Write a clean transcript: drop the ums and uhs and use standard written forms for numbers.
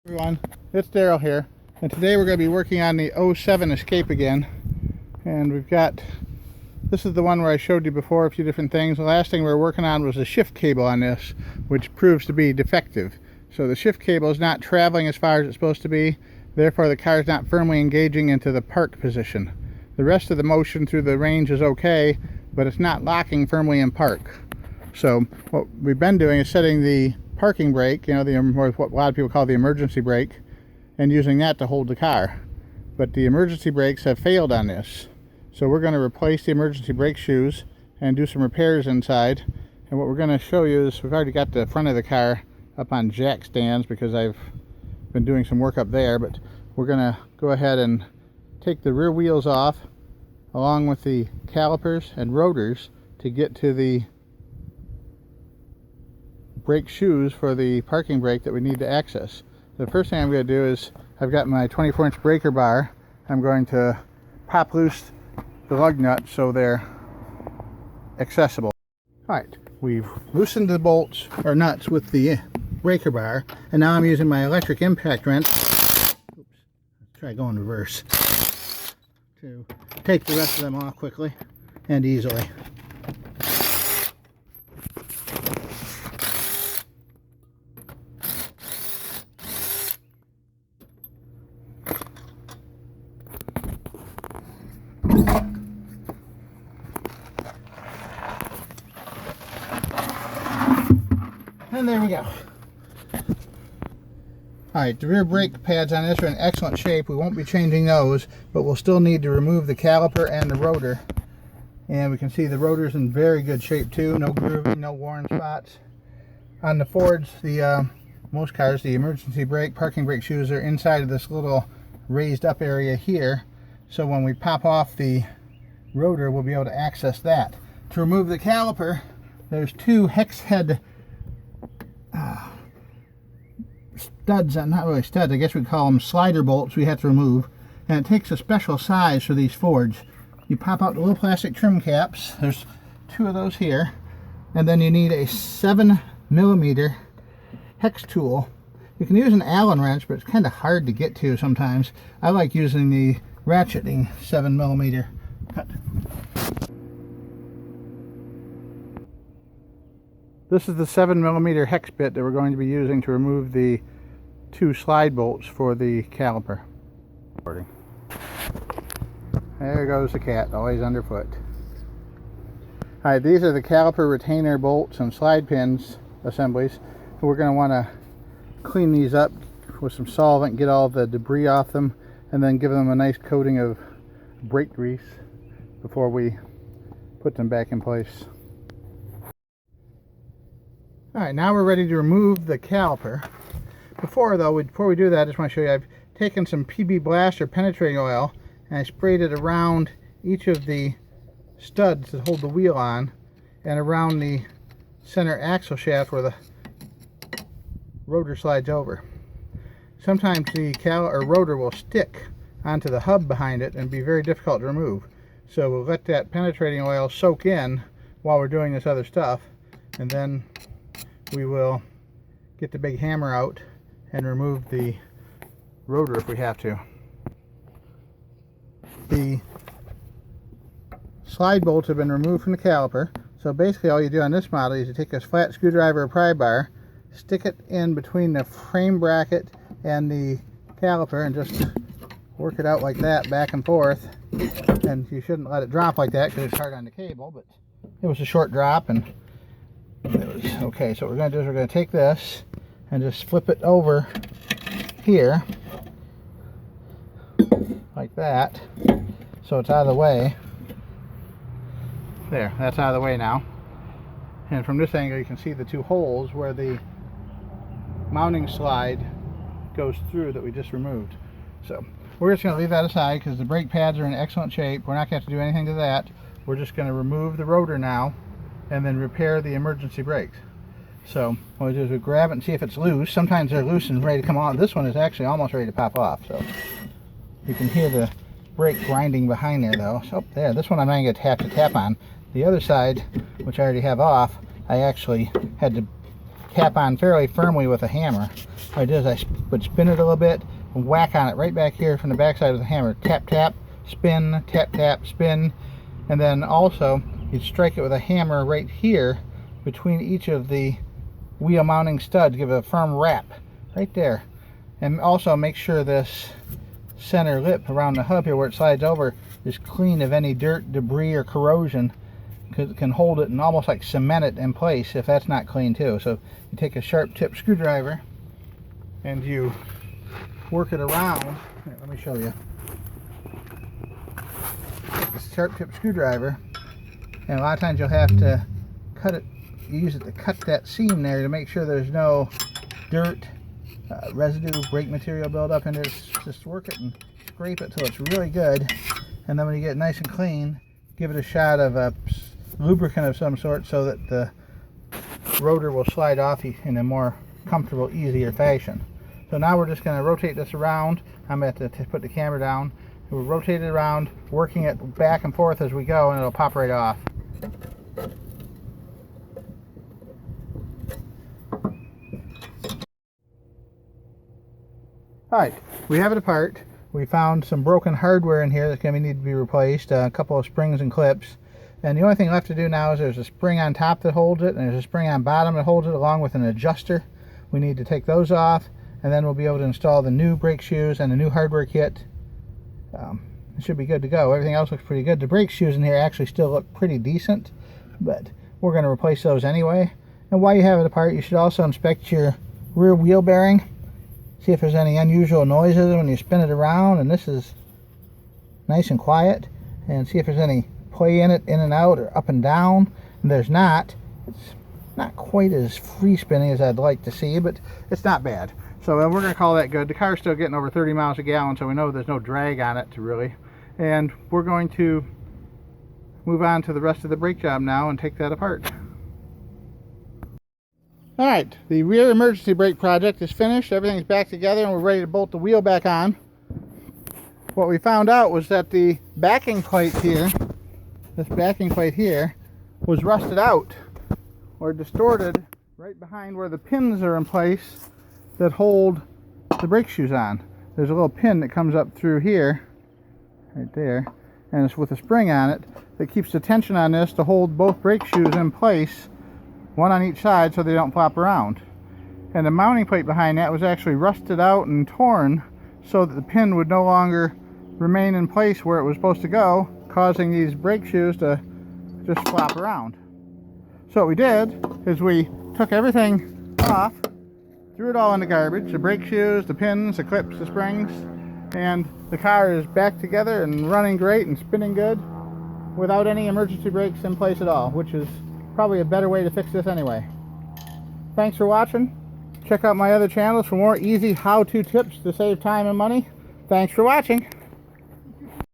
Everyone, it's Daryl here, and today we're going to be working on the 07 Escape again. And we've got, this is the one where I showed you before a few different things. The last thing we were working on was the shift cable on this, which proves to be defective. So the shift cable is not traveling as far as it's supposed to be, therefore the car is not firmly engaging into the park position. The rest of the motion through the range is okay, but it's not locking firmly in park. So what we've been doing is setting the parking brake, you know, what a lot of people call the emergency brake, and using that to hold the car. But the emergency brakes have failed on this. So we're going to replace the emergency brake shoes and do some repairs inside. And what we're going to show you is we've already got the front of the car up on jack stands because I've been doing some work up there, but we're going to go ahead and take the rear wheels off along with the calipers and rotors to get to the brake shoes for the parking brake that we need to access. The first thing I'm going to do is I've got my 24-inch breaker bar. I'm going to pop loose the lug nuts so they're accessible. Alright, we've loosened the bolts or nuts with the breaker bar, and now I'm using my electric impact wrench. Oops, let's try going reverse to take the rest of them off quickly and easily. And there we go. Alright, the rear brake pads on this are in excellent shape. We won't be changing those, but we'll still need to remove the caliper and the rotor. And we can see the rotor's in very good shape too. No grooving, no worn spots. On the Fords, most cars, the emergency brake, parking brake shoes are inside of this little raised up area here. So when we pop off the rotor, we'll be able to access that. To remove the caliper, there's two hex head studs, not really studs, I guess we'd call them slider bolts we have to remove, and it takes a special size for these Fords. You pop out the little plastic trim caps, there's two of those here, and then you need a 7mm hex tool. You can use an Allen wrench, but it's kind of hard to get to sometimes. I like using the ratcheting 7mm cut. This is the 7mm hex bit that we're going to be using to remove the two slide bolts for the caliper. There goes the cat, always underfoot. Alright, these are the caliper retainer bolts and slide pins assemblies. We're going to want to clean these up with some solvent, get all the debris off them, and then give them a nice coating of brake grease before we put them back in place. Alright, now we're ready to remove the caliper. Before we do that, I just want to show you, I've taken some PB Blast or penetrating oil and I sprayed it around each of the studs that hold the wheel on and around the center axle shaft where the rotor slides over. Sometimes the rotor will stick onto the hub behind it and be very difficult to remove. So we'll let that penetrating oil soak in while we're doing this other stuff, and then we will get the big hammer out and remove the rotor if we have to. The slide bolts have been removed from the caliper, so basically all you do on this model is you take a flat screwdriver or pry bar, stick it in between the frame bracket and the caliper and just work it out like that, back and forth. And you shouldn't let it drop like that because it's hard on the cable, but it was a short drop and it was okay. So what we're going to do is we're going to take this and just flip it over here like that so it's out of the way. There, that's out of the way now. And from this angle you can see the two holes where the mounting slide goes through that we just removed. So we're just going to leave that aside because the brake pads are in excellent shape. We're not going to have to do anything to that. We're just going to remove the rotor now and then repair the emergency brakes. So what we do is we grab it and see if it's loose. Sometimes they're loose and ready to come on. This one is actually almost ready to pop off. So you can hear the brake grinding behind there though. So there, this one I'm not going to have to tap on. The other side, which I already have off, I actually had to tap on fairly firmly with a hammer. what I did is I would spin it a little bit and whack on it right back here from the back side of the hammer. Tap, tap, spin, tap, tap, spin. And then also you'd strike it with a hammer right here between each of the wheel mounting studs. Give it a firm rap right there. And also make sure this center lip around the hub here where it slides over is clean of any dirt, debris, or corrosion. Can hold it and almost like cement it in place if that's not clean too. So you take a sharp tip screwdriver and you work it around. Here, let me show you. Take a sharp tip screwdriver, and a lot of times you'll have to cut it. You use it to cut that seam there to make sure there's no dirt, residue, brake material buildup in it. Just work it and scrape it till it's really good, and then when you get it nice and clean, give it a shot of a lubricant of some sort so that the rotor will slide off in a more comfortable, easier fashion. So now we're just going to rotate this around. I'm going to put the camera down. We'll rotate it around, working it back and forth as we go, and it'll pop right off. Alright, we have it apart. We found some broken hardware in here that's going to need to be replaced, a couple of springs and clips. And the only thing left to do now is there's a spring on top that holds it, and there's a spring on bottom that holds it, along with an adjuster. We need to take those off, and then we'll be able to install the new brake shoes and the new hardware kit. It should be good to go. Everything else looks pretty good. The brake shoes in here actually still look pretty decent, but we're going to replace those anyway. And while you have it apart, you should also inspect your rear wheel bearing. See if there's any unusual noises when you spin it around, and this is nice and quiet. And see if there's any play in it, in and out or up and down. And there's not. It's not quite as free spinning as I'd like to see, but it's not bad. So we're going to call that good. The car's still getting over 30 miles a gallon, so we know there's no drag on it really. And we're going to move on to the rest of the brake job now and take that apart. Alright, the rear emergency brake project is finished. Everything's back together and we're ready to bolt the wheel back on. What we found out was that the backing plate here, this backing plate here, was rusted out or distorted right behind where the pins are in place that hold the brake shoes on. There's a little pin that comes up through here, right there, and it's with a spring on it that keeps the tension on this to hold both brake shoes in place, one on each side, so they don't flop around. And the mounting plate behind that was actually rusted out and torn so that the pin would no longer remain in place where it was supposed to go, causing these brake shoes to just flop around. So what we did is we took everything off, threw it all in the garbage, the brake shoes, the pins, the clips, the springs, and the car is back together and running great and spinning good without any emergency brakes in place at all, which is probably a better way to fix this anyway. Thanks for watching. Check out my other channels for more easy how-to tips to save time and money. Thanks for watching.